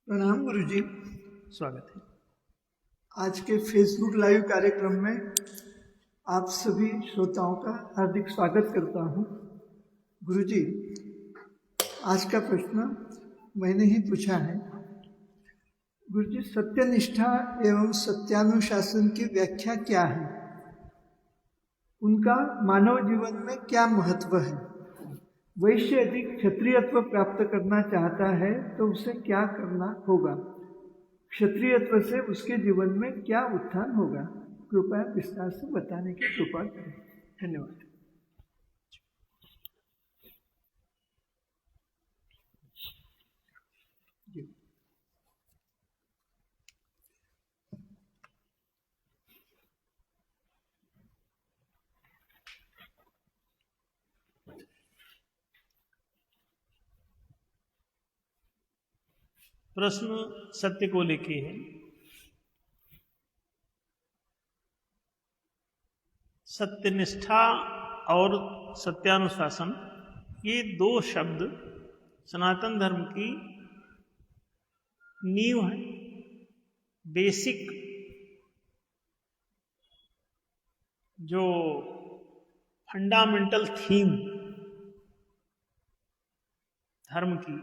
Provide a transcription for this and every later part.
प्रणाम गुरु जी। स्वागत है। आज के फेसबुक लाइव कार्यक्रम में आप सभी श्रोताओं का हार्दिक स्वागत करता हूं। गुरु जी, आज का प्रश्न मैंने ही पूछा है। गुरु जी, सत्यनिष्ठा एवं सत्यानुशासन की व्याख्या क्या है? उनका मानव जीवन में क्या महत्व है? वैश्य यदि क्षत्रियत्व प्राप्त करना चाहता है तो उसे क्या करना होगा? क्षत्रियत्व से उसके जीवन में क्या उत्थान होगा? कृपया विस्तार से बताने की कृपा करें। धन्यवाद। जी। प्रश्न सत्य को लेके है। सत्यनिष्ठा और सत्यानुशासन, ये दो शब्द सनातन धर्म की नींव है, बेसिक जो फंडामेंटल थीम धर्म की,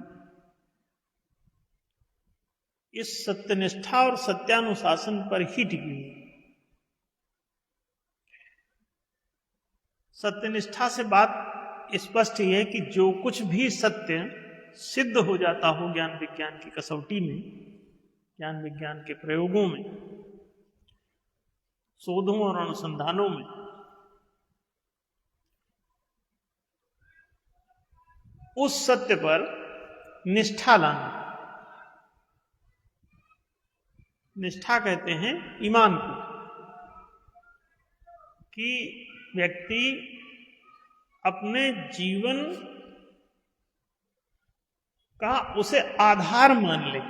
इस सत्यनिष्ठा और सत्यानुशासन पर ही टिकी है। सत्यनिष्ठा से बात स्पष्ट है कि जो कुछ भी सत्य सिद्ध हो जाता हो ज्ञान विज्ञान की कसौटी में, ज्ञान विज्ञान के प्रयोगों में, शोधों और अनुसंधानों में, उस सत्य पर निष्ठा लाना। निष्ठा कहते हैं ईमान को, कि व्यक्ति अपने जीवन का उसे आधार मान ले,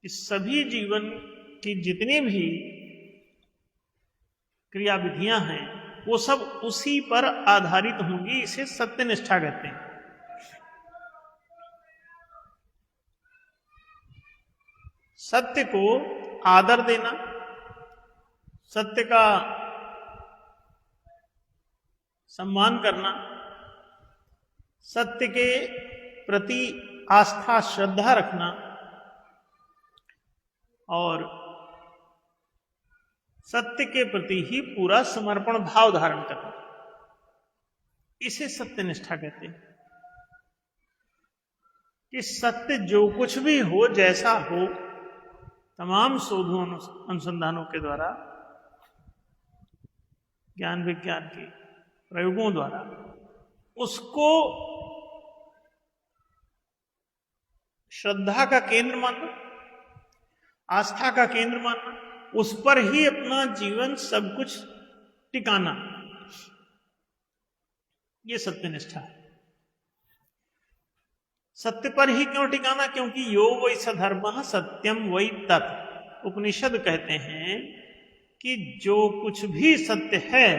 कि सभी जीवन की जितनी भी क्रियाविधियां हैं वो सब उसी पर आधारित होंगी। इसे सत्यनिष्ठा कहते हैं। सत्य को आदर देना, सत्य का सम्मान करना, सत्य के प्रति आस्था श्रद्धा रखना और सत्य के प्रति ही पूरा समर्पण भाव धारण करना, इसे सत्यनिष्ठा कहते हैं। कि सत्य जो कुछ भी हो, जैसा हो, तमाम शोधों अनुसंधानों के द्वारा, ज्ञान विज्ञान के प्रयोगों द्वारा उसको श्रद्धा का केंद्र मानना, आस्था का केंद्र मानना, उस पर ही अपना जीवन सब कुछ टिकाना, ये सत्यनिष्ठा है। सत्य पर ही क्यों टिकाना? क्योंकि यो वै सधर्मः सत्यम वै तत्। उपनिषद कहते हैं कि जो कुछ भी सत्य है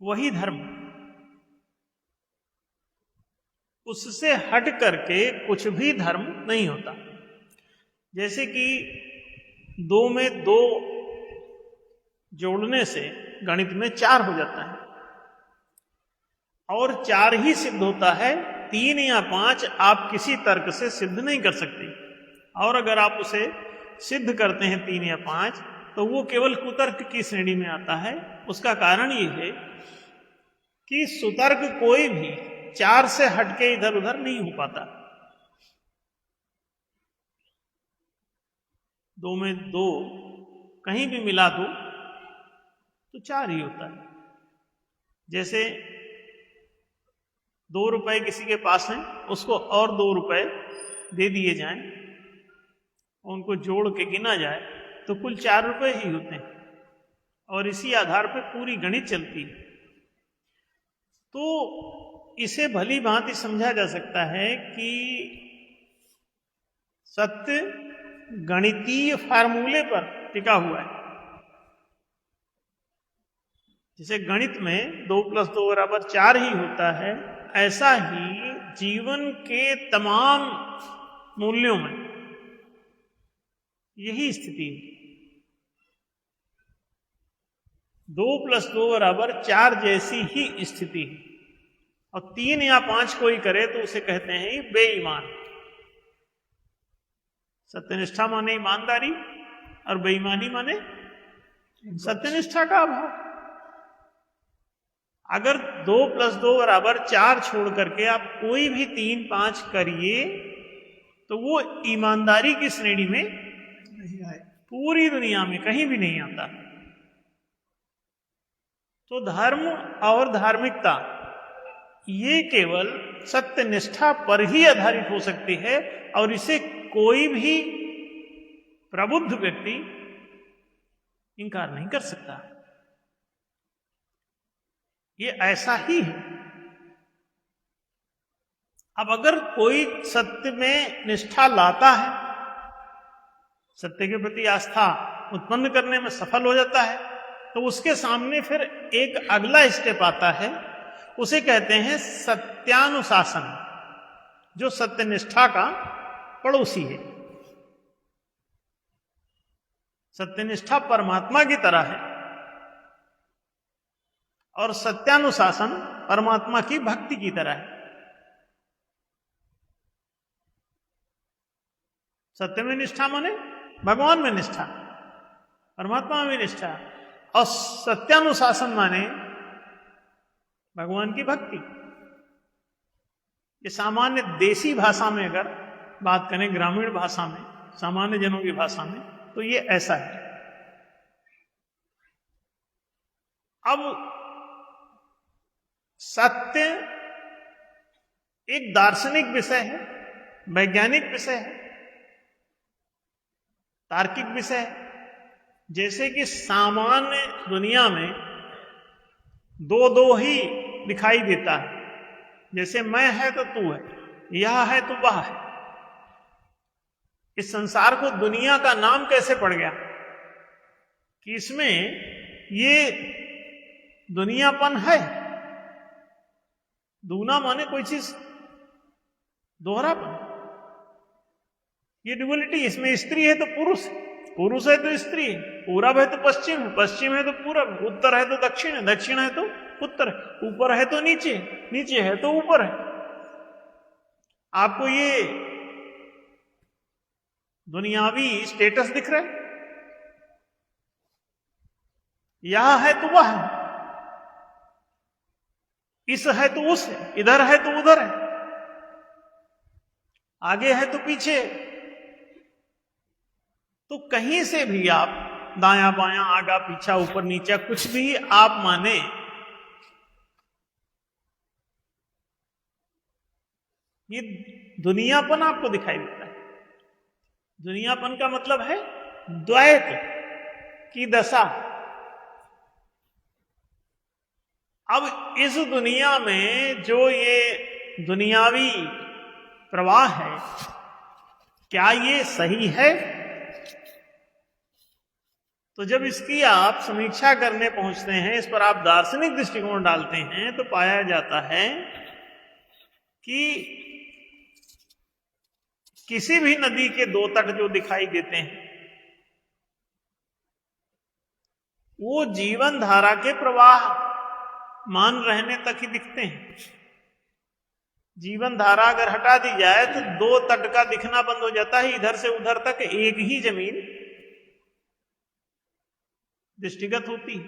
वही धर्म, उससे हट करके कुछ भी धर्म नहीं होता। जैसे कि 2 में 2 जोड़ने से गणित में 4 हो जाता है, और 4 ही सिद्ध होता है, 3 या 5 आप किसी तर्क से सिद्ध नहीं कर सकते। और अगर आप उसे सिद्ध करते हैं 3 या 5, तो वो केवल कुतर्क की श्रेणी में आता है। उसका कारण ये है कि सुतर्क कोई भी 4 से हटके इधर उधर नहीं हो पाता। 2 में 2 कहीं भी मिला दो तो 4 ही होता है। जैसे 2 रुपए किसी के पास हैं, उसको और 2 रुपए दे दिए जाएं, उनको जोड़ के गिना जाए तो कुल 4 रुपए ही होते हैं, और इसी आधार पर पूरी गणित चलती है। तो इसे भली भांति समझा जा सकता है कि सत्य गणितीय फार्मूले पर टिका हुआ है। जैसे गणित में 2 + 2 = 4 ही होता है, ऐसा ही जीवन के तमाम मूल्यों में यही स्थिति है। 2+2=4 जैसी ही स्थिति है, और 3 या 5 कोई करे तो उसे कहते हैं बेईमान। सत्यनिष्ठा माने ईमानदारी, और बेईमानी माने सत्यनिष्ठा का अभाव। अगर 2+2=4 छोड़ करके आप कोई भी 3-5 करिए तो वो ईमानदारी की श्रेणी में नहीं आए। पूरी दुनिया में कहीं भी नहीं आता। तो धर्म और धार्मिकता ये केवल सत्यनिष्ठा पर ही आधारित हो सकती है, और इसे कोई भी प्रबुद्ध व्यक्ति इनकार नहीं कर सकता। ये ऐसा ही है। अब अगर कोई सत्य में निष्ठा लाता है, सत्य के प्रति आस्था उत्पन्न करने में सफल हो जाता है, तो उसके सामने फिर एक अगला स्टेप आता है, उसे कहते हैं सत्यानुशासन, जो सत्यनिष्ठा का पड़ोसी है। सत्यनिष्ठा परमात्मा की तरह है, और सत्यानुशासन परमात्मा की भक्ति की तरह है। सत्य में निष्ठा माने भगवान में निष्ठा, परमात्मा में निष्ठा, और सत्यानुशासन माने भगवान की भक्ति। ये सामान्य देसी भाषा में अगर बात करें, ग्रामीण भाषा में, सामान्य जनों की भाषा में, तो ये ऐसा है। अब सत्य एक दार्शनिक विषय है, वैज्ञानिक विषय है, तार्किक विषय है। जैसे कि सामान्य दुनिया में दो ही दिखाई देता है, जैसे मैं है तो तू है, यह है तो वह है। इस संसार को दुनिया का नाम कैसे पड़ गया कि इसमें ये दुनियापन है। दूना माने कोई चीज दोहरापन, ये ड्युअलिटी। इसमें स्त्री है तो पुरुष है, पुरुष है तो स्त्री है, पूरब है तो पश्चिम है, पश्चिम है तो पूरब, उत्तर है तो दक्षिण है, दक्षिण है तो उत्तर है, ऊपर है तो नीचे, नीचे है तो ऊपर है। आपको ये दुनियावी स्टेटस दिख रहा है? यह है तो वह है, इस है तो उस है, इधर है तो उधर है, आगे है तो पीछे। तो कहीं से भी आप दायां बायां, आगा पीछा, ऊपर नीचा, कुछ भी आप माने, ये दुनियापन आपको दिखाई देता है। दुनियापन का मतलब है द्वैत की दशा। अब इस दुनिया में जो ये दुनियावी प्रवाह है, क्या ये सही है? तो जब इसकी आप समीक्षा करने पहुंचते हैं, इस पर आप दार्शनिक दृष्टिकोण डालते हैं, तो पाया जाता है कि किसी भी नदी के 2 तट जो दिखाई देते हैं, वो जीवन धारा के प्रवाह मान रहने तक ही दिखते हैं। जीवन धारा अगर हटा दी जाए तो 2 तट का दिखना बंद हो जाता है। इधर से उधर तक एक ही जमीन दृष्टिगत होती है।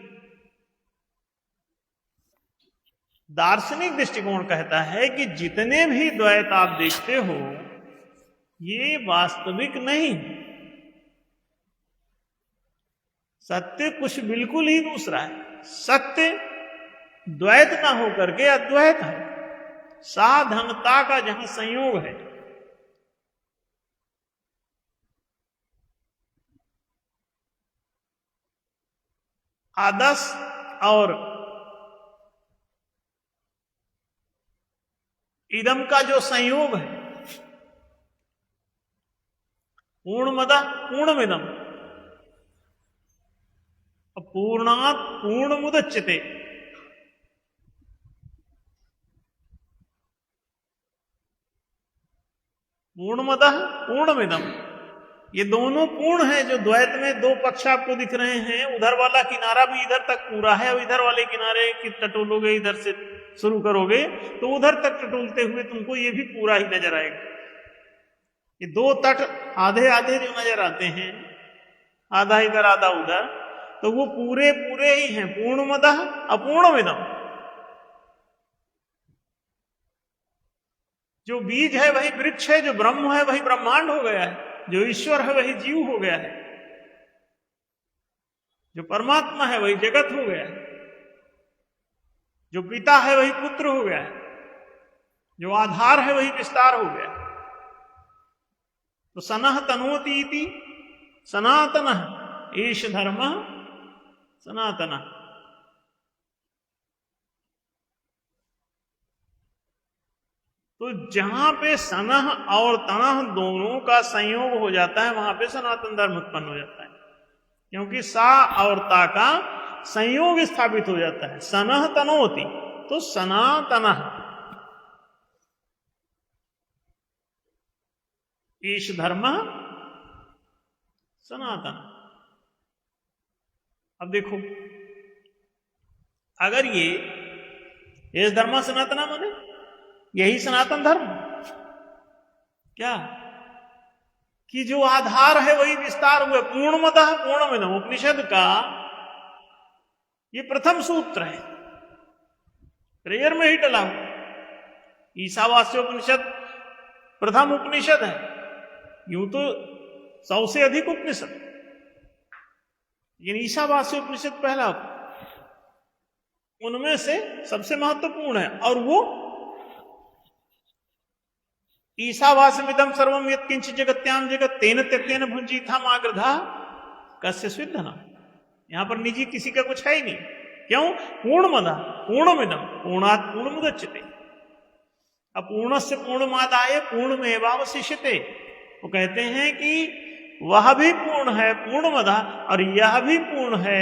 दार्शनिक दृष्टिकोण कहता है कि जितने भी द्वैत आप देखते हो, ये वास्तविक नहीं। सत्य कुछ बिल्कुल ही दूसरा है। सत्य द्वैत ना होकर के अद्वैत है, साधनता का जहां संयोग है। आदर्श और इदम का जो संयोग है, पूर्णमदः पूर्णमिदम् पूर्णात् पूर्णमुदच्यते, पूर्णमदः पूर्णमिदम, ये दोनों पूर्ण है। जो द्वैत में दो पक्ष आपको दिख रहे हैं, उधर वाला किनारा भी इधर तक पूरा है और इधर वाले किनारे की टटोलोगे, इधर से शुरू करोगे तो उधर तक टटोलते हुए तुमको ये भी पूरा ही नजर आएगा। ये दो तट आधे आधे जो नजर आते हैं, आधा इधर आधा उधर, तो वो पूरे पूरे ही हैं। पूर्णमदः अपूर्णमिदम। जो बीज है वही वृक्ष है, जो ब्रह्म है वही ब्रह्मांड हो गया है, जो ईश्वर है वही जीव हो गया है, जो परमात्मा है वही जगत हो गया है, जो पिता है वही पुत्र हो गया है, जो आधार है वही विस्तार हो गया है। तो सनः तनोति इति सनातनः एष धर्मः सनातनः। तो जहां पे सनह और तनह दोनों का संयोग हो जाता है वहां पे सनातन धर्म उत्पन्न हो जाता है, क्योंकि सा और ता का संयोग स्थापित हो जाता है। सनह तनोति तो सनातनः, ईश धर्म सनातन। अब देखो, अगर ये धर्म सनातना माने यही सनातन धर्म क्या, कि जो आधार है वही विस्तार हुआ। पूर्णमतः पूर्णमिदम् उपनिषद का ये प्रथम सूत्र है, प्रेयर में ही डला हुआ। ईशावास्योपनिषद प्रथम उपनिषद है, यूं तो 100 से अधिक उपनिषद, लेकिन ईशावास्योपनिषद पहला, उनमें से सबसे महत्वपूर्ण है। और वो ईशावास्यमिदं सर्वं यत्किंचित् जगत्याम जगत् तेन त्यक्तेन भुंजीथा मा गृधः कस्य स्विद्धनम्। यहां पर निजी किसी का कुछ है ही नहीं। क्यों? पूर्णमदः पूर्णमिदं पूर्णात् पूर्णमुदच्यते, अपूर्णस्य पूर्णमादाय पूर्णमेवावशिष्यते। वो कहते हैं कि वह भी पूर्ण है पूर्णमदः, और यह भी पूर्ण है।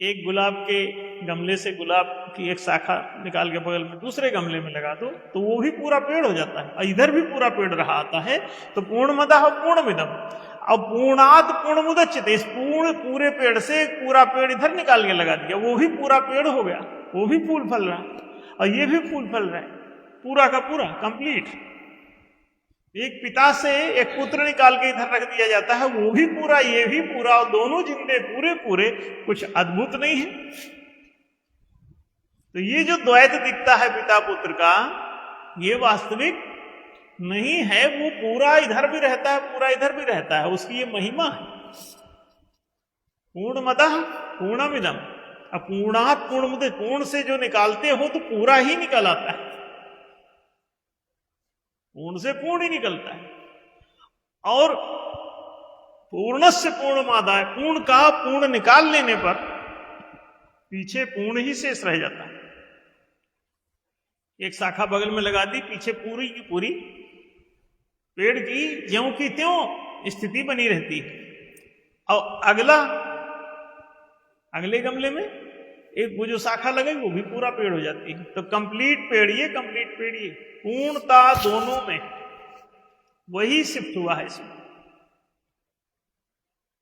एक गुलाब के गमले से गुलाब की एक शाखा निकाल के बगल में दूसरे गमले में लगा दो तो वो भी पूरा पेड़ हो जाता है, और इधर भी पूरा पेड़ रहा आता है। तो पूर्णमदः पूर्णमिदम्, अब पूर्णात् पूर्णमुदच्यते, इस पूरे पेड़ से पूरा पेड़ इधर निकाल के लगा दिया, वो भी पूरा पेड़ हो गया, वो भी फूल फल रहा और ये भी फूल फल रहा है, पूरा का पूरा कंप्लीट। एक पिता से एक पुत्र निकाल के इधर रख दिया जाता है, वो भी पूरा ये भी पूरा, और दोनों जिंदे पूरे पूरे, कुछ अद्भुत नहीं है। तो ये जो द्वैत दिखता है पिता पुत्र का, ये वास्तविक नहीं है। वो पूरा इधर भी रहता है, पूरा इधर भी रहता है, उसकी ये महिमा है। पूर्णमदः पूर्णमिदम्, अपूर्णात् पूर्णमुदच्यते, पूर्ण से जो निकालते हो तो पूरा ही निकल आता है, पूर्ण से पूर्ण ही निकलता है। और पूर्णस्य पूर्णमादाय, पूर्ण का पूर्ण निकाल लेने पर पीछे पूर्ण ही शेष रह जाता है। एक शाखा बगल में लगा दी, पीछे पूरी की पूरी पेड़ की ज्यों की त्यों स्थिति बनी रहती है। और अगले गमले में एक वो जो शाखा लगाई वो भी पूरा पेड़ हो जाती है। तो कंप्लीट पेड़ ये, कंप्लीट पेड़ ये, पूर्णता दोनों में वही शिफ्ट हुआ है इसमें।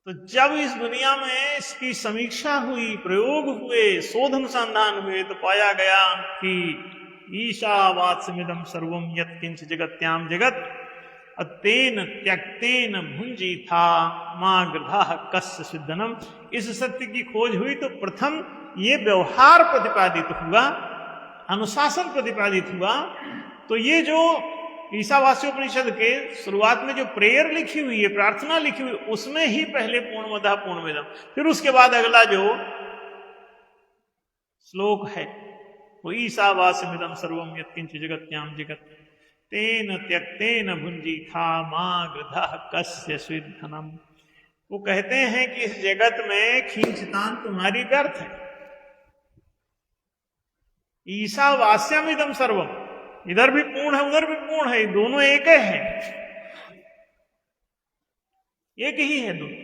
तो जब इस दुनिया में इसकी समीक्षा हुई, प्रयोग हुए, शोध अनुसंधान हुए, तो पाया गया कि ईशावास्यमिदं सर्वं यत्किंच जगत्याम जगत् तेन त्यक्तेन भुंजीथा मा गृधः कस्य स्विद्धनम्। इस सत्य की खोज हुई तो प्रथम ये व्यवहार प्रतिपादित हुआ, अनुशासन प्रतिपादित हुआ। तो ये जो ईशावास्योपनिषद के शुरुआत में जो प्रेयर लिखी हुई है, प्रार्थना लिखी हुई, उसमें ही पहले पूर्णमदः पूर्णमिदम्, फिर उसके बाद अगला जो श्लोक है वो ईशावास्यमिदं सर्वं यत्किंचित् जगत्याम जगत् तेन त्यक्तेन भुंजीथा मा गृधः कस्य स्विद्धनम्। वो कहते हैं कि इस जगत में खींचतान तुम्हारी व्यर्थ है। ईशावास्यमिदं सर्वम, इधर भी पूर्ण है उधर भी पूर्ण है, दोनों एक है, एक ही है दोनों।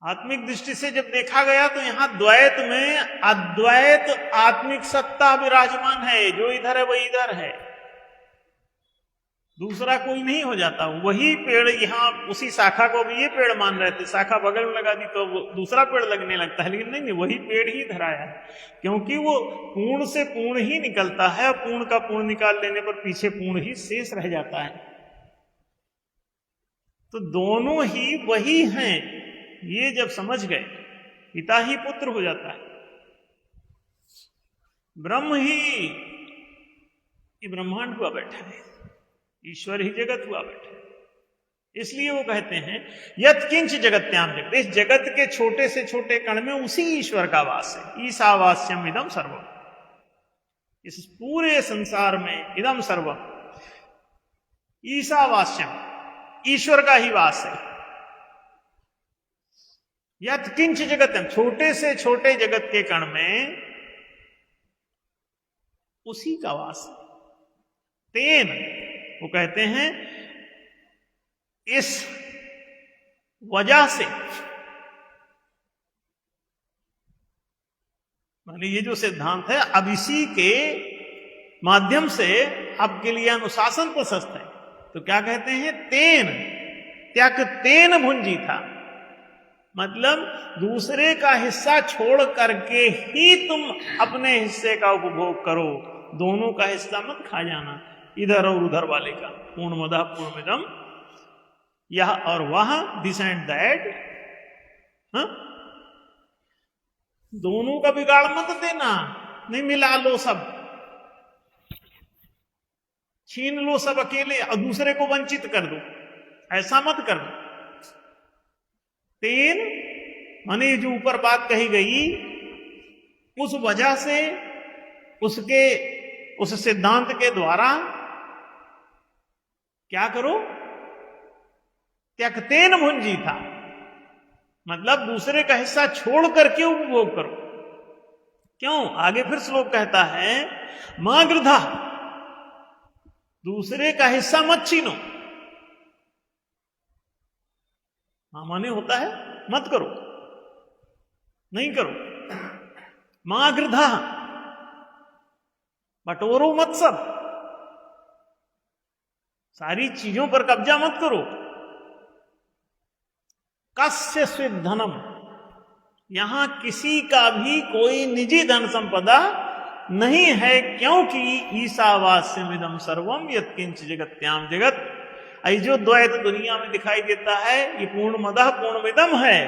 आत्मिक दृष्टि से जब देखा गया तो यहां द्वैत में अद्वैत आत्मिक सत्ता विराजमान है, जो इधर है वही इधर है, दूसरा कोई नहीं हो जाता। वही पेड़ यहां उसी शाखा को भी ये पेड़ मान रहे थे, शाखा बगल में लगा दी तो दूसरा पेड़ लगने लगता है, लेकिन नहीं, वही पेड़ ही धराया है, क्योंकि वो पूर्ण से पूर्ण ही निकलता है, पूर्ण का पूर्ण निकाल लेने पर पीछे पूर्ण ही शेष रह जाता है। तो दोनों ही वही हैं, ये जब समझ गए पिता ही पुत्र हो जाता है, ब्रह्म ही ये ब्रह्मांड हुआ बैठा है, ईश्वर ही जगत हुआ बैठा है। इसलिए वो कहते हैं यत किंच जगत्याम जगत, इस जगत के छोटे से छोटे कण में उसी ईश्वर का वास है। ईशावास्यम इदम सर्वम, इस पूरे संसार में इदम सर्वम ईशावास्यम, ईश्वर का ही वास है। यत किंच जगत्याम, छोटे से छोटे जगत के कण में उसी का वास है। तेन, वो कहते हैं इस वजह से, माने ये जो सिद्धांत है अब इसी के माध्यम से आपके लिए अनुशासन प्रशस्त है। तो क्या कहते हैं, तेन त्यक तेन भुंजी था, मतलब दूसरे का हिस्सा छोड़ करके ही तुम अपने हिस्से का उपभोग करो, दोनों का हिस्सा मत खा जाना, इधर और उधर वाले का। पूर्णमदः पूर्णमिदम, यह और वह, दिस एंड दैट, दोनों का बिगाड़ मत देना, नहीं मिला लो सब, छीन लो सब अकेले और दूसरे को वंचित कर दो, ऐसा मत करना। तेन माने जो ऊपर बात कही गई, उस वजह से, उसके उस सिद्धांत के द्वारा क्या करो, त्यक्तेन भुंजी था, मतलब दूसरे का हिस्सा छोड़ करके उपभोग करो। क्यों, आगे फिर श्लोक कहता है मां गृधा, दूसरे का हिस्सा मत छीनो। हाँ माने होता है मत करो, नहीं करो। मां गृधा, बटोरो मत सब, सारी चीजों पर कब्जा मत करो। कस्य स्वित धनम, यहां किसी का भी कोई निजी धन संपदा नहीं है, क्योंकि ईशावास्यमिदं सर्वम यत्किंच जगत्याम जगत। आई जो द्वैत दुनिया में दिखाई देता है, ये पूर्णमदः पूर्णमिदं है,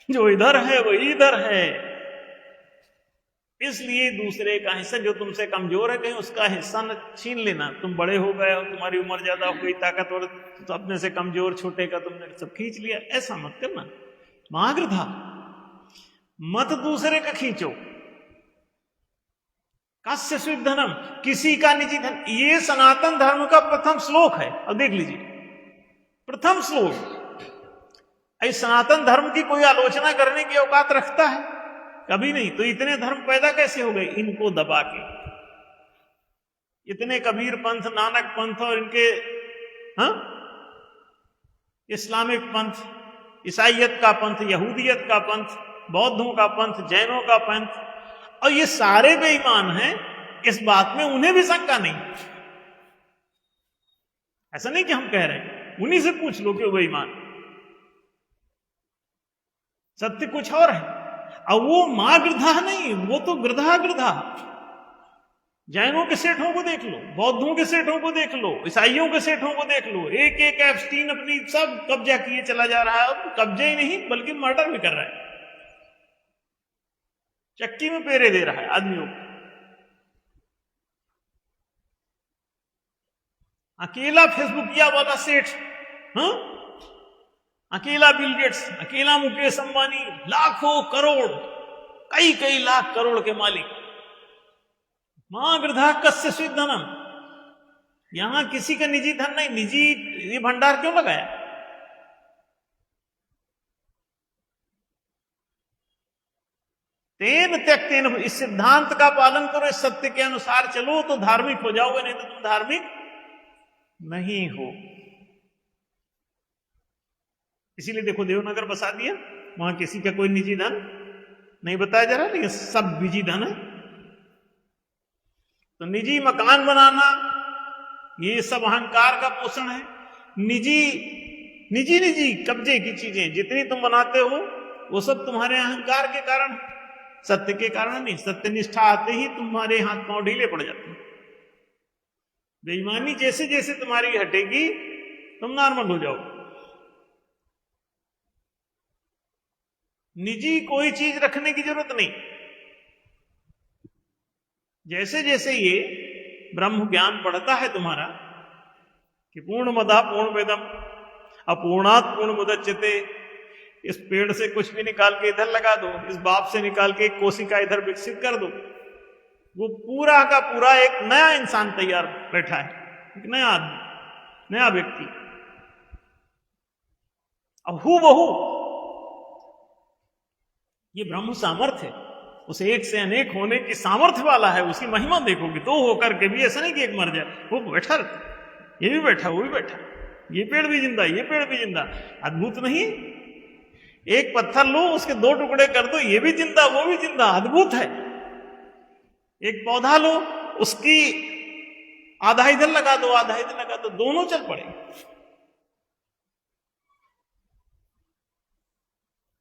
जो इधर है वही इधर है। इसलिए दूसरे का हिस्सा, जो तुमसे कमजोर है कहीं उसका हिस्सा न छीन लेना। तुम बड़े हो गए हो, तुम्हारी उम्र ज्यादा हो गई, ताकतवर, तो अपने से कमजोर छोटे का तुमने सब खींच लिया, ऐसा मत करना। महागृधा, मत दूसरे का खींचो। कस्य स्वित धनम, किसी का निजी धन। ये सनातन धर्म का प्रथम श्लोक है, अब देख लीजिए, प्रथम श्लोक। इस सनातन धर्म की कोई आलोचना करने की औकात रखता है? कभी नहीं। तो इतने धर्म पैदा कैसे हो गए? इनको दबा के। इतने कबीर पंथ, नानक पंथ और इनके इस्लामिक पंथ, ईसाइयत का पंथ, यहूदियत का पंथ, बौद्धों का पंथ, जैनों का पंथ, और ये सारे बेईमान हैं, इस बात में उन्हें भी शंका नहीं। ऐसा नहीं कि हम कह रहे हैं, उन्हीं से पूछ लो कि वो बेईमान। सत्य कुछ और है। और वो मां गृधा नहीं, वो तो गृधा गृधा। जैनों के सेठों को देख लो, बौद्धों के सेठों को देख लो, ईसाइयों के सेठों को देख लो, एक एक एप्स्टीन अपनी सब कब्जा किए चला जा रहा है। कब्जा ही नहीं बल्कि मर्डर भी कर रहा है, चक्की में पेरे दे रहा है आदमियों को। अकेला फेसबुकिया वाला सेठ, अकेला बिल गेट्स, अकेला मुकेश अंबानी, लाखों करोड़, कई कई लाख करोड़ के मालिक। मां गृधा कस्य स्वित धनम, यहां किसी का निजी धन नहीं। निजी ये भंडार क्यों लगाया? तेन त्यक्तेन, इस सिद्धांत का पालन करो, इस सत्य के अनुसार चलो तो धार्मिक हो जाओगे, नहीं तो तुम धार्मिक नहीं हो। इसीलिए देखो देवनगर बसा दिया, वहां किसी का कोई निजी धन नहीं बताया जा रहा, लेकिन सब निजी धन है। तो निजी मकान बनाना ये सब अहंकार का पोषण है। निजी निजी निजी कब्जे की चीजें जितनी तुम बनाते हो वो सब तुम्हारे अहंकार के कारण है, सत्य के कारण नहीं। सत्यनिष्ठा आते ही तुम्हारे हाथ पांव ढीले पड़ जाते हैं। बेईमानी जैसे जैसे तुम्हारी हटेगी तुम नॉर्मल हो जाओ। निजी कोई चीज रखने की जरूरत नहीं। जैसे जैसे ये ब्रह्म ज्ञान बढ़ता है तुम्हारा कि पूर्णमदः पूर्णमिदम् अपूर्णात् पूर्णमुदच्यते, इस पेड़ से कुछ भी निकाल के इधर लगा दो, इस बाप से निकाल के एक कोशिका इधर विकसित कर दो, वो पूरा का पूरा एक नया इंसान तैयार बैठा है, एक नया आदमी, नया व्यक्ति। अब हूबहू ये ब्रह्म सामर्थ्य है, उस एक से अनेक होने की सामर्थ्य वाला है, उसकी महिमा देखोगे। तो होकर के भी ऐसा नहीं कि एक मर जाए, वो बैठा रहता, ये भी बैठा, वो भी बैठा, ये पेड़ भी जिंदा, ये पेड़ भी जिंदा। अद्भुत नहीं? एक पत्थर लो, उसके 2 टुकड़े कर दो, ये भी जिंदा, वो भी जिंदा, अद्भुत है। एक पौधा लो, उसकी आधा इधर लगा दो, आधा इधर लगा दो, दोनों चल पड़े,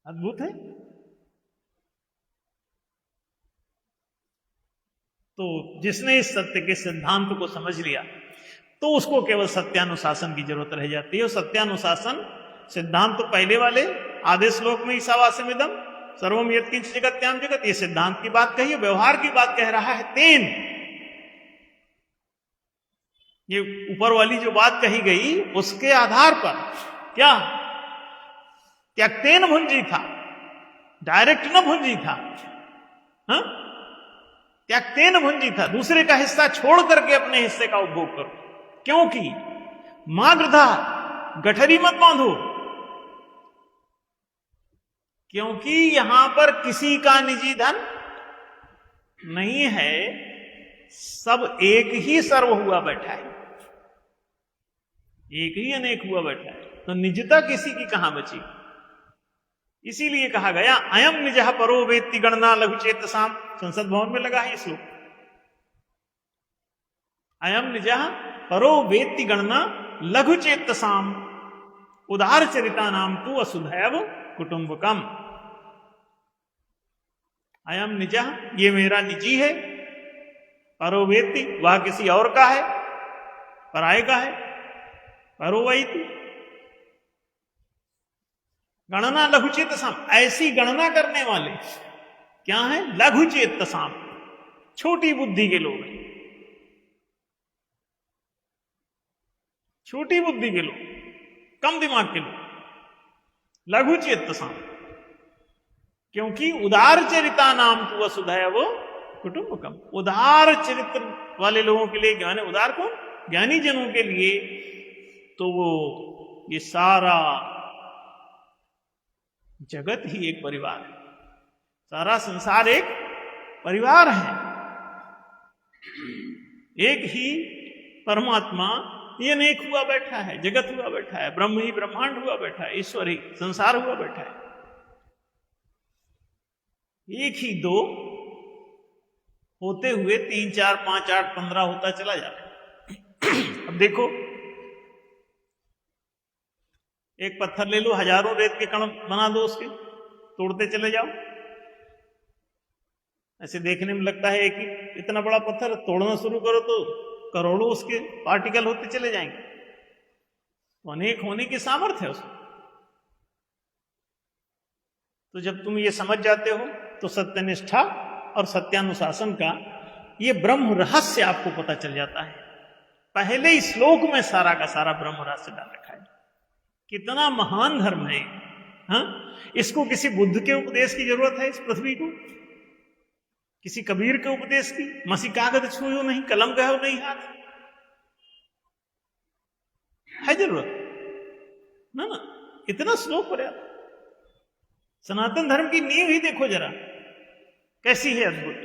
अद्भुत है। तो जिसने इस सत्य के सिद्धांत को समझ लिया तो उसको केवल सत्यानुशासन की जरूरत रह जाती है। और सत्यानुशासन सिद्धांत तो पहले वाले आधे श्लोक में ईशावास्यमिदं सर्वम यत्किंच जगत्याम जगत, ये सिद्धांत की बात कही, व्यवहार की बात कह रहा है। तेन, ये ऊपर वाली जो बात कही गई उसके आधार पर क्या त्यक्तेन भुंजी था, डायरेक्ट न भुंजी था, हा? त्यक्तेन भुंजी था, दूसरे का हिस्सा छोड़ करके अपने हिस्से का उपभोग करो। क्योंकि मां गृधा गठरी मत बांधो, क्योंकि यहां पर किसी का निजी धन नहीं है, सब एक ही सर्व हुआ बैठा है, एक ही अनेक हुआ बैठा है, तो निजता किसी की कहां बची। इसीलिए कहा गया अयम निजः परो वेत्ति गणना लघु चेतसाम, संसद भवन में लगा है श्लोक। अयम निजः परो वेत्ति गणना लघु चेतसाम उदार चरिता नाम तू वसुधैव कुटुंबकम। अयम निजः, ये मेरा निजी है, परो वेत्ति, वह किसी और का है, पराये का है, परो वैति गणना लघु चेतसाम, ऐसी गणना करने वाले क्या है? लघु चेतसाम, छोटी बुद्धि के लोग हैं, छोटी बुद्धि के लोग, कम दिमाग के लोग, लघु चेतसाम। क्योंकि उदार चरिता नाम तु वसुधैव कुटुंबकम, उदार चरित्र वाले लोगों के लिए, ज्ञान उदार कौन? ज्ञानी जनों के लिए, तो वो ये सारा जगत ही एक परिवार है, सारा संसार एक परिवार है। एक ही परमात्मा ये अनेक हुआ बैठा है, जगत हुआ बैठा है, ब्रह्म ही ब्रह्मांड हुआ बैठा है, ईश्वर ही संसार हुआ बैठा है। एक ही दो होते हुए 3 4 5 8 15 होता चला जा रहा है। अब देखो, एक पत्थर ले लो, हजारों रेत के कण बना दो, उसके तोड़ते चले जाओ। ऐसे देखने में लगता है कि इतना बड़ा पत्थर, तोड़ना शुरू करो तो करोड़ों उसके पार्टिकल होते चले जाएंगे। तो अनेक होने की सामर्थ्य है उसमें। तो जब तुम ये समझ जाते हो तो सत्यनिष्ठा और सत्यानुशासन का ये ब्रह्म रहस्य आपको पता चल जाता है। पहले ही श्लोक में सारा का सारा ब्रह्म रहस्य डाल रखा है। कितना महान धर्म है, हाँ? इसको किसी बुद्ध के उपदेश की जरूरत है? इस पृथ्वी को किसी कबीर के उपदेश की? मसी कागज छुओ नहीं, कलम कहो नहीं हाथ, है जरूरत ना? ना, इतना श्लोक पर्याप्त। सनातन धर्म की नींव ही देखो जरा कैसी है, अद्भुत।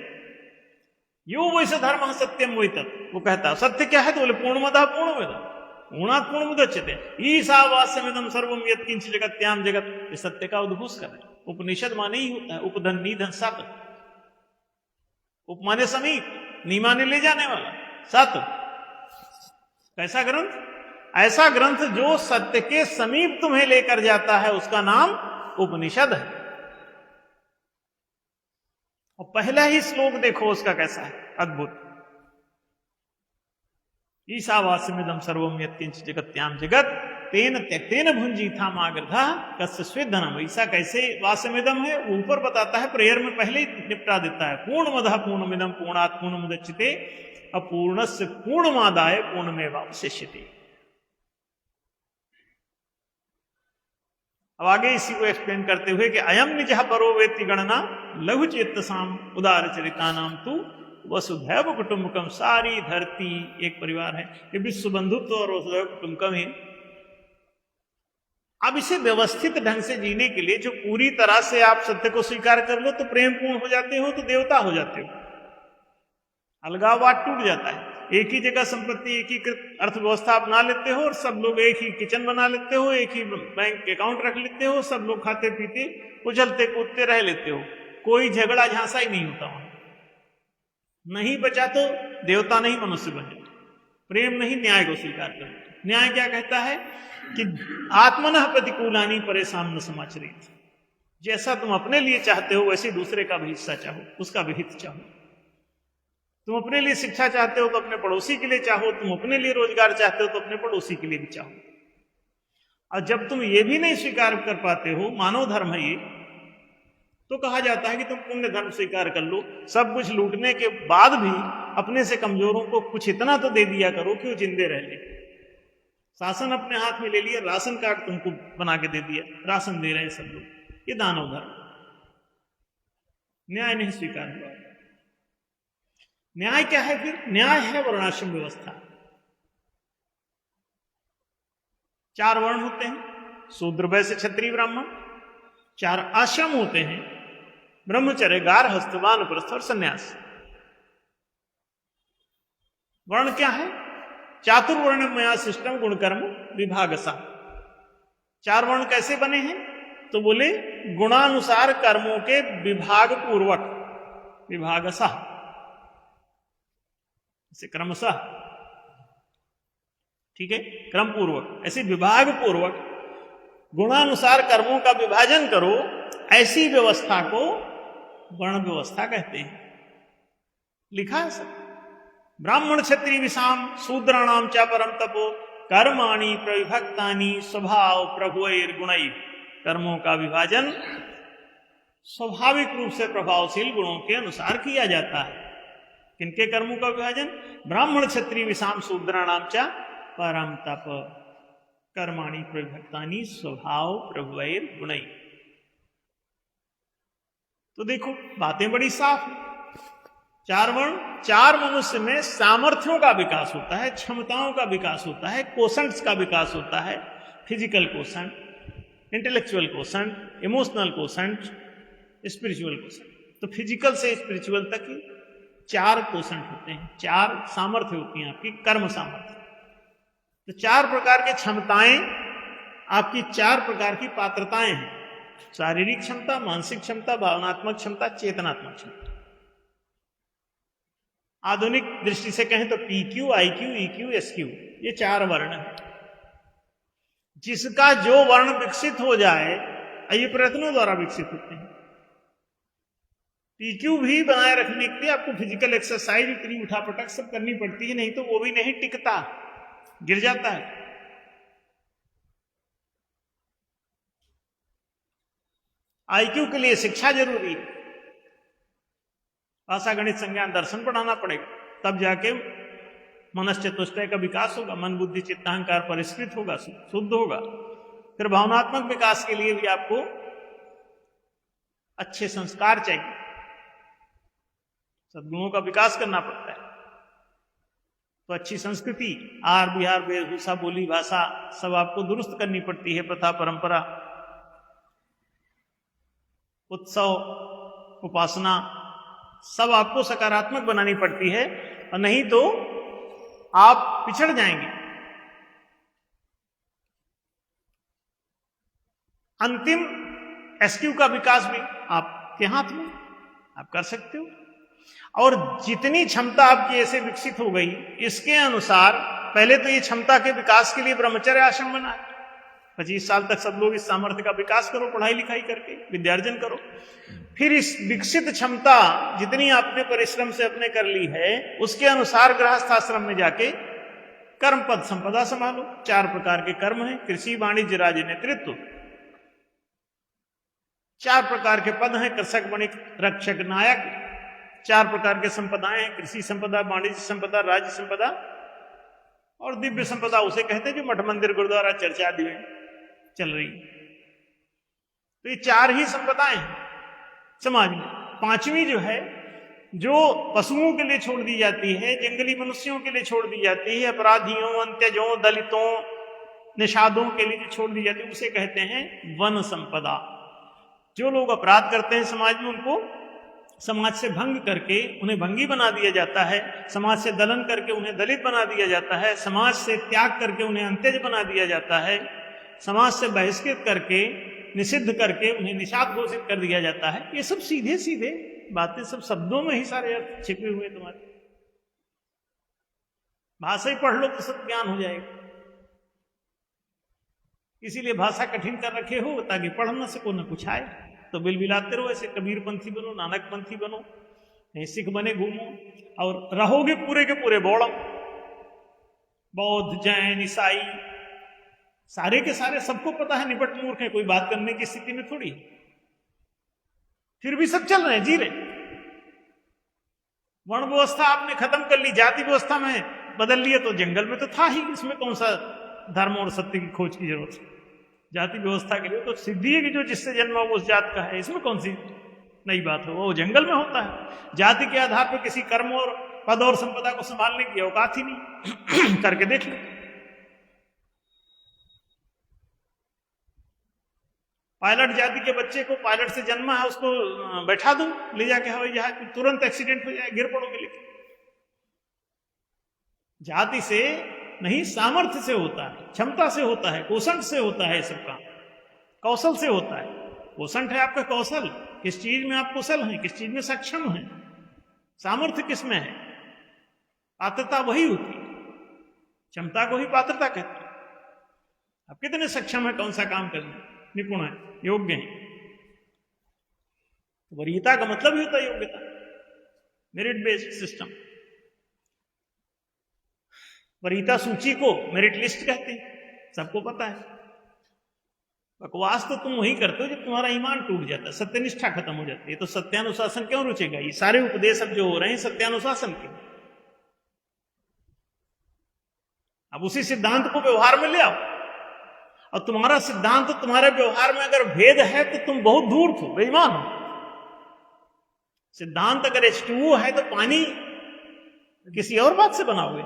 यो वैसे धर्म सत्यम वही तत्व, वो कहता सत्य क्या है? तो बोले पूर्णमदः पूर्णमिदम्, पूर्णात् पूर्णमुदच्यते ईशावास्यमिदं सर्वम यत्किंच जगत्याम जगत। ये सत्य का उद्घोष कर रहे हैं। उपनिषद माने ही होता है उपधन निधन सत। उप माने समीप, नी माने ले जाने वाला, सत कैसा ग्रंथ? ऐसा ग्रंथ जो सत्य के समीप तुम्हें लेकर जाता है, उसका नाम उपनिषद है। और पहला ही श्लोक देखो उसका कैसा है, अद्भुत। ईशावास्यमिदं सर्वम यत्किंच जगत्याम जगत तेन त्यक्तेन भुंजीथा मागर्धा कस्य स्वेद्धनम। ईसा कैसे वास्यमिदम है ऊपर बताता है, प्रेयर में पहले ही निपटा देता है। पूर्णमदः पूर्णमिदं पूर्णात् पूर्णमुदच्यते अपूर्णस्य पूर्णमादाय पूर्णमेवावशिष्यते। अब आगे इसी को एक्सप्लेन करते हुए कि अयम निजः परो वेत्ति गणना लघु चेत्तसाम उदार चरिता नाम तू वसुधैव कुटुंबकम। सारी धरती एक परिवार है, ये विश्व बंधुत्व और वसुधैव कुटुंबकम है। अब इसे व्यवस्थित ढंग से जीने के लिए जो पूरी तरह से आप सत्य को स्वीकार कर लो तो प्रेम पूर्ण हो जाते हो, तो देवता हो जाते हो। अलगाववाद टूट जाता है। एक ही जगह संपत्ति, एक ही अर्थव्यवस्था अपना लेते हो और सब लोग एक ही किचन बना लेते हो, एक ही बैंक अकाउंट रख लेते हो, सब लोग खाते पीते उछलते कूदते रह लेते हो। कोई झगड़ा झांसा ही नहीं होता वहां। नहीं बचा तो देवता नहीं मनुष्य बन जाता। प्रेम नहीं न्याय को स्वीकार करता। न्याय क्या कहता है कि आत्मनः प्रतिकूलानि परेशान न समाचरित। जैसा तुम अपने लिए चाहते हो वैसे दूसरे का भी हिस्सा चाहो, उसका भी हित चाहो। तुम अपने लिए शिक्षा चाहते हो तो अपने पड़ोसी के लिए चाहो, तुम अपने लिए रोजगार चाहते हो तो अपने पड़ोसी के लिए भी चाहो। और जब तुम ये भी नहीं स्वीकार कर पाते हो, मानव धर्म है ये, तो कहा जाता है कि तुम पुण्य धर्म स्वीकार कर लो। सब कुछ लूटने के बाद भी अपने से कमजोरों को कुछ इतना तो दे दिया करो कि वो जिंदे रह ले। शासन अपने हाथ में ले लिया, राशन कार्ड तुमको बना के दे दिया, राशन दे रहे हैं सब लोग। ये दानव धर्म, न्याय नहीं स्वीकार हुआ। न्याय क्या है फिर? न्याय है वर्णाश्रम व्यवस्था। 4 वर्ण होते हैं, शूद्र वैश्य क्षत्रिय ब्राह्मण। 4 आश्रम होते हैं, ब्रह्मचर्य गारहस्थ वानप्रस्थ और संन्यास। वर्ण क्या है? चातुर्वर्णमया सिस्टम गुणकर्म विभागसा। 4 वर्ण कैसे बने हैं? तो बोले गुणानुसार कर्मों के विभाग पूर्वक, विभागसा ऐसे क्रमशः, ठीक है, क्रम पूर्वक, ऐसे विभाग पूर्वक गुणानुसार कर्मों का विभाजन करो। ऐसी व्यवस्था को वर्ण व्यवस्था कहते हैं। लिखा है सब। ब्राह्मण क्षत्रिय विषाम शूद्राणाम च परम तपो कर्माणि प्रविभक्तानि स्वभाव प्रभुर गुणैः। कर्मों का विभाजन स्वाभाविक रूप से प्रभावशील गुणों के अनुसार किया जाता है। किनके कर्मों का विभाजन? ब्राह्मण क्षत्रिय विषाम शूद्राणाम च परम तप कर्माणि प्रविभक्तानि स्वभाव प्रभुर गुणैः। तो देखो बातें बड़ी साफ है। 4 वर्ण, 4 मनुष्य में सामर्थ्यों का विकास होता है, क्षमताओं का विकास होता है, कोशंट्स का विकास होता है। Physical quotient, intellectual quotient, emotional quotient, spiritual quotient. तो फिजिकल से स्पिरिचुअल तक 4 कोशंट होते हैं, 4 सामर्थ्य होती हैं आपकी, कर्म सामर्थ्य। तो 4 प्रकार की क्षमताएं आपकी, 4 प्रकार की पात्रताएं हैं। शारीरिक क्षमता, मानसिक क्षमता, भावनात्मक क्षमता, चेतनात्मक क्षमता। आधुनिक दृष्टि से कहें तो PQ, IQ, EQ, SQ, ये 4 वर्ण हैं। जिसका जो वर्ण विकसित हो जाए, ये प्रयत्नों द्वारा विकसित होते हैं। PQ भी बनाए रखने के लिए आपको फिजिकल एक्सरसाइज इतनी उठापटक सब करनी पड़ती है, नहीं तो वो भी नहीं टिकता, गिर जाता है। IQ के लिए शिक्षा जरूरी है। भाषा, गणित, संज्ञान, दर्शन पढ़ाना पड़ेगा, तब जाके मनश्चतुष्टय का विकास होगा। मन बुद्धि चित्ताहंकार परिष्कृत होगा, शुद्ध होगा। फिर भावनात्मक विकास के लिए भी आपको अच्छे संस्कार चाहिए, सद्गुणों का विकास करना पड़ता है। तो अच्छी संस्कृति, आहार विहार, वेशभूषा, बोली भाषा सब आपको दुरुस्त करनी पड़ती है। प्रथा परंपरा, उत्सव, उपासना सब आपको सकारात्मक बनानी पड़ती है, और नहीं तो आप पिछड़ जाएंगे। अंतिम एसक्यू का विकास भी आपके हाथ में, आप कर सकते हो। और जितनी क्षमता आपकी ऐसे विकसित हो गई, इसके अनुसार पहले तो ये क्षमता के विकास के लिए ब्रह्मचर्य आश्रम बना है। 25 साल तक सब लोग इस सामर्थ्य का विकास करो, पढ़ाई लिखाई करके विद्यार्जन करो। फिर इस विकसित क्षमता जितनी आपने परिश्रम से अपने कर ली है, उसके अनुसार गृहस्थ आश्रम में जाके कर्म पद संपदा संभालो। 4 प्रकार के कर्म हैं, कृषि, वाणिज्य, राज्य, नेतृत्व। 4 प्रकार के पद हैं, कृषक, वणिक, रक्षक, नायक। 4 प्रकार के संपदाएं हैं, कृषि संपदा, वाणिज्य संपदा, राज्य संपदा और दिव्य संपदा उसे कहते हैं जो मठ मंदिर गुरुद्वारा चर्चा आदि में चल रही। तो ये 4 ही संपदाएं हैं समाज में। 5वीं जो है, जो पशुओं के लिए छोड़ दी जाती है, जंगली मनुष्यों के लिए छोड़ दी जाती है, अपराधियों, अंत्यजों, दलितों, निषादों के लिए जो छोड़ दी जाती है, उसे कहते हैं वन संपदा। जो लोग अपराध करते हैं समाज में, उनको समाज से भंग करके उन्हें भंगी बना दिया जाता है, समाज से दलन करके उन्हें दलित बना दिया जाता है, समाज से त्याग करके उन्हें अंत्यज बना दिया जाता है, समाज से बहिष्कृत करके, निषिद्ध करके उन्हें निषाद घोषित कर दिया जाता है। ये सब सीधे सीधे बातें, सब शब्दों में ही सारे अर्थ छिपे हुए तुम्हारे। भाषा ही पढ़ लो तो सब ज्ञान हो जाएगा। इसीलिए भाषा कठिन कर रखे हो ताकि पढ़ न सको, न कुछ आए तो बिलबिलाते रहो। ऐसे कबीर पंथी बनो, नानक पंथी बनो, सिख बने घूमो और रहोगे पूरे के पूरे बौड़म। बौद्ध, जैन, ईसाई सारे के सारे सबको पता है निपट मूर्ख है, कोई बात करने की स्थिति में थोड़ी। फिर भी सब चल रहे हैं, जी रहे। वर्ण व्यवस्था आपने खत्म कर ली, जाति व्यवस्था में बदल लिए, तो जंगल में तो था ही, इसमें कौन सा धर्म और सत्य की खोज की जरूरत है। जाति व्यवस्था के लिए तो सिद्धि है कि जो जिससे जन्म हो उस जात का है, इसमें कौन सी नई बात है। वो जंगल में होता है। जाति के आधार पर किसी कर्म और पद और संपदा को संभालने की औकात ही नहीं। करके देख लो। पायलट जाति के बच्चे को, पायलट से जन्मा है, उसको बैठा दो ले जाके हवाई जहाज, तुरंत एक्सीडेंट हो जाए, गिर पड़ोगे। लेकिन जाति से नहीं, सामर्थ्य से होता है, क्षमता से होता है, कौशल से होता है, सब काम कौशल से होता है। कौशल है आपका कौशल, किस चीज में आप कुशल हैं, किस चीज में सक्षम हैं। सामर्थ्य किस में है, पात्रता वही होती है। क्षमता को ही पात्रता कहते हैं। आप कितने सक्षम है कौन सा काम करने, निपुण है, योग्य है। वरीयता का मतलब ही होता है योग्यता, मेरिट बेस्ड सिस्टम। वरीयता सूची को मेरिट लिस्ट कहते हैं, सबको पता है। बकवास तो तुम वही करते हो जब तुम्हारा ईमान टूट जाता है, सत्यनिष्ठा खत्म हो जाती है। तो सत्यानुशासन क्यों रुचेगा? ये सारे उपदेश अब जो हो रहे हैं सत्यानुशासन के। अब उसी सिद्धांत को व्यवहार में ले आओ, और तुम्हारा सिद्धांत तुम्हारे व्यवहार में अगर भेद है तो तुम बहुत दूर हो, बेईमान हो। सिद्धांत अगर H2O है तो पानी किसी और बात से बनाओगे,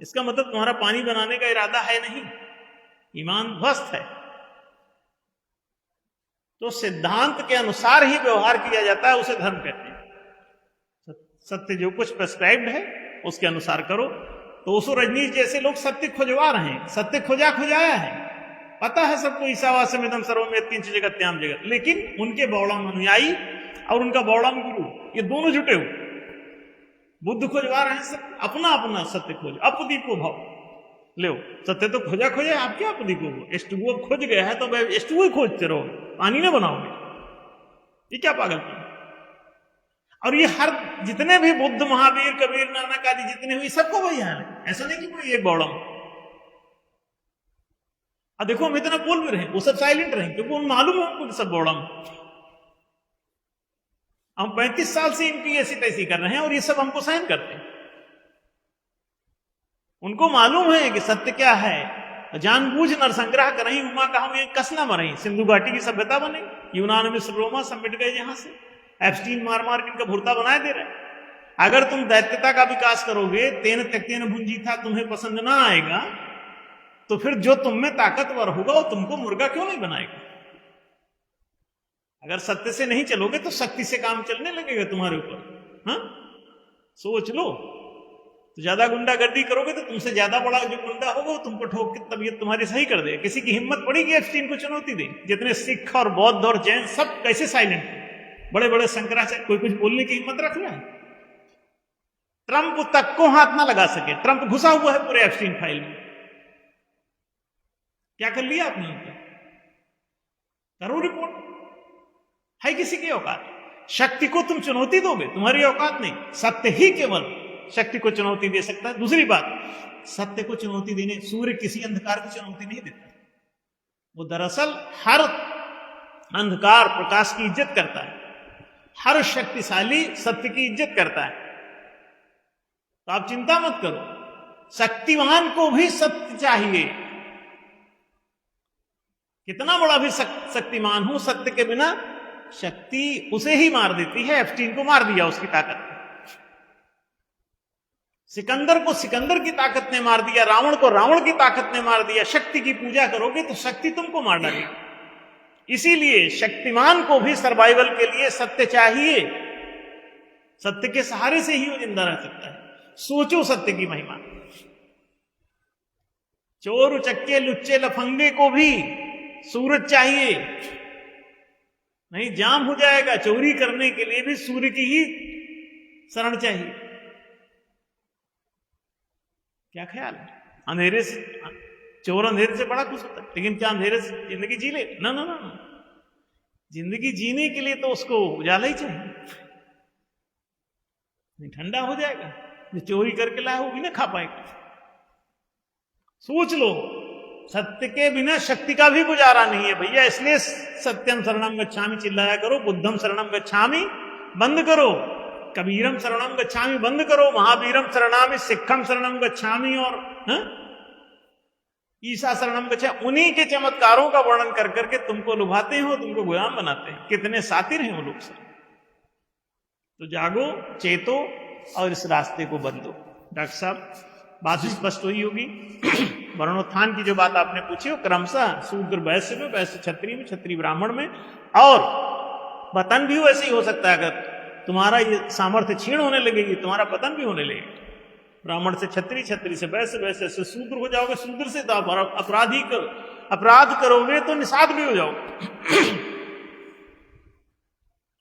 इसका मतलब तुम्हारा पानी बनाने का इरादा है नहीं, ईमान ध्वस्त है। तो सिद्धांत के अनुसार ही व्यवहार किया जाता है, उसे धर्म कहते हैं। सत्य जो कुछ प्रेस्क्राइब्ड है उसके अनुसार करो। तो उसो रजनीश जैसे लोग सत्य खुजवा रहे हैं, सत्य खुजाया है, पता है सबको, ईसावास्यम इदं सर्वम यत्किंच जगत्याम जगत। लेकिन उनके बौड़म अनुयायी और उनका बौड़म गुरु, ये दोनों जुटे हुए बुद्ध खोजवा रहे हैं सब अपना अपना सत्य खोज, अपदीपो भाव ले। सत्य तो खोजा आप क्या अपदीपो हो? H2O खोज गया है तो H2O ही खोजते रहो, पानी ना बनाओगे। ये क्या पागलपन? और ये हर जितने भी बुद्ध, महावीर, कबीर, नानक आदि जितने हुए, सबको वही हाल है। ऐसा नहीं कि कोई एक बौड़म। अब देखो हम इतना बोल भी रहे, वो सब साइलेंट रहे क्योंकि उनको मालूम है उनको सब बौड़म। हम 35 साल से इनकी ऐसी तैसी कर रहे हैं और ये सब हमको सहन करते हैं। उनको मालूम है कि सत्य क्या है, जानबूझ नरसंग्रह कर रही, उमा का हम ये कसना मरही, सिंधु घाटी की सभ्यता बने, यूनान में रोमा सब मिट गए जहां से, एप्स्टीन मार मार के इनका भुरता बनाए दे रहे। अगर तुम दैत्यता का विकास करोगे, तेन त्यक्तेन भुंजीथा, तुम्हें पसंद ना आएगा, तो फिर जो तुम में ताकतवर होगा वो तुमको मुर्गा क्यों नहीं बनाएगा? अगर सत्य से नहीं चलोगे तो शक्ति से काम चलने लगेगा तुम्हारे ऊपर। हाँ, सोच लो। तो ज्यादा गुंडागर्दी करोगे तो तुमसे ज्यादा बड़ा जो गुंडा होगा वो तुमको ठोक के तबीयत तुम्हारी सही कर दे। किसी की हिम्मत पड़ेगी एप्स्टीन को चुनौती दे? जितने सिख और बौद्ध और जैन सब कैसे साइलेंट थे, बड़े बड़े शंकराचार्य, कोई कुछ बोलने की हिम्मत रख रहा है? ट्रंप तक को हाथ ना लगा सके। ट्रंप घुसा हुआ है पूरे एप्स्टीन फाइल में। क्या कर लिया आपने उनका? करो रिपोर्ट। है किसी की औकात? शक्ति को तुम चुनौती दोगे? तुम्हारी औकात नहीं। सत्य ही केवल शक्ति को चुनौती दे सकता है। दूसरी बात, सत्य को चुनौती देने, सूर्य किसी अंधकार को चुनौती नहीं देता। वो दरअसल हर अंधकार प्रकाश की इज्जत करता है, हर शक्तिशाली सत्य की इज्जत करता है। तो आप चिंता मत करो, शक्तिवान को भी सत्य चाहिए। कितना बड़ा भी शक्तिमान हो, सत्य के बिना शक्ति उसे ही मार देती है। एप्स्टीन को मार दिया उसकी ताकत। सिकंदर को सिकंदर की ताकत ने मार दिया, रावण को रावण की ताकत ने मार दिया। शक्ति की पूजा करोगे तो शक्ति तुमको मार डालेगी। इसीलिए शक्तिमान को भी सर्वाइवल के लिए सत्य चाहिए। सत्य के सहारे से ही वो जिंदा रह सकता है। सोचो सत्य की महिमा। चोर उचक्के लुच्चे लफंगे को भी सूरज चाहिए, नहीं जाम हो जाएगा। चोरी करने के लिए भी सूर्य की ही शरण चाहिए। क्या ख्याल है? अंधेरे से चोर अंधेरे से बड़ा खुश होता है, लेकिन क्या अंधेरे से जिंदगी जी ले? ना ना ना, जिंदगी जीने के लिए तो उसको उजाला ही चाहिए। नहीं ठंडा हो जाएगा। जो चोरी करके लाया वो भी ना खा पाएगा। सोच लो, सत्य के बिना शक्ति का भी गुजारा नहीं है भैया। इसलिए सत्यम शरणम गच्छामि चिल्लाया करो, बुद्धम शरणम गच्छामि बंद करो, कबीरम शरणम गच्छामि बंद करो, महावीरम शरणामि, सिखम शरणम गच्छामि और ईसा शरणम गच्छामि। उन्हीं के चमत्कारों का वर्णन कर करके तुमको लुभाते हो, तुमको गुलाम बनाते हैं। कितने सातिर हैं वो लोग सब। तो जागो, चेतो और इस रास्ते को बदलो। डॉक्टर साहब, बात स्पष्ट हुई होगी। वर्णोत्थान की जो बात आपने पूछी वो क्रमशः शूद्र वैश्य में, वैश्य क्षत्रिय में, क्षत्रिय ब्राह्मण में, और पतन भी वैसे ही हो सकता है। अगर तुम्हारा ये सामर्थ्य क्षीण होने लगेगी, तुम्हारा पतन भी होने लगेगा। ब्राह्मण से क्षत्रिय, क्षत्रिय से वैश्य, वैश्य से शूद्र हो जाओगे, शूद्र से तो अपराध करोगे तो निषाद भी हो जाओगे,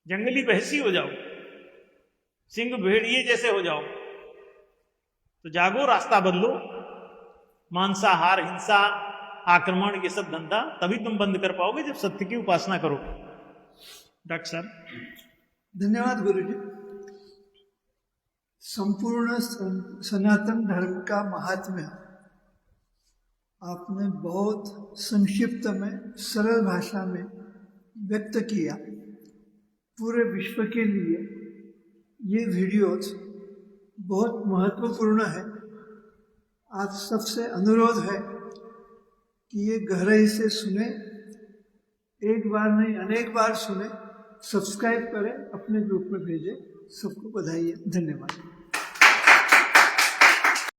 जंगली भैंसी हो जाओगे, सिंह भेड़िए जैसे हो जाओगे। तो जागो, रास्ता बदलो। मांसाहार, हिंसा, आक्रमण, ये सब धंधा तभी तुम बंद कर पाओगे जब सत्य की उपासना करोगे। डॉक्टर साहब। धन्यवाद गुरुजी। संपूर्ण सनातन धर्म का महात्म्य आपने बहुत संक्षिप्त में, सरल भाषा में व्यक्त किया। पूरे विश्व के लिए ये वीडियोज बहुत महत्वपूर्ण है। आप सबसे अनुरोध है कि ये गहराई से सुने, एक बार नहीं अनेक बार सुने, सब्सक्राइब करें, अपने ग्रुप में भेजें। सबको बधाई है। धन्यवाद।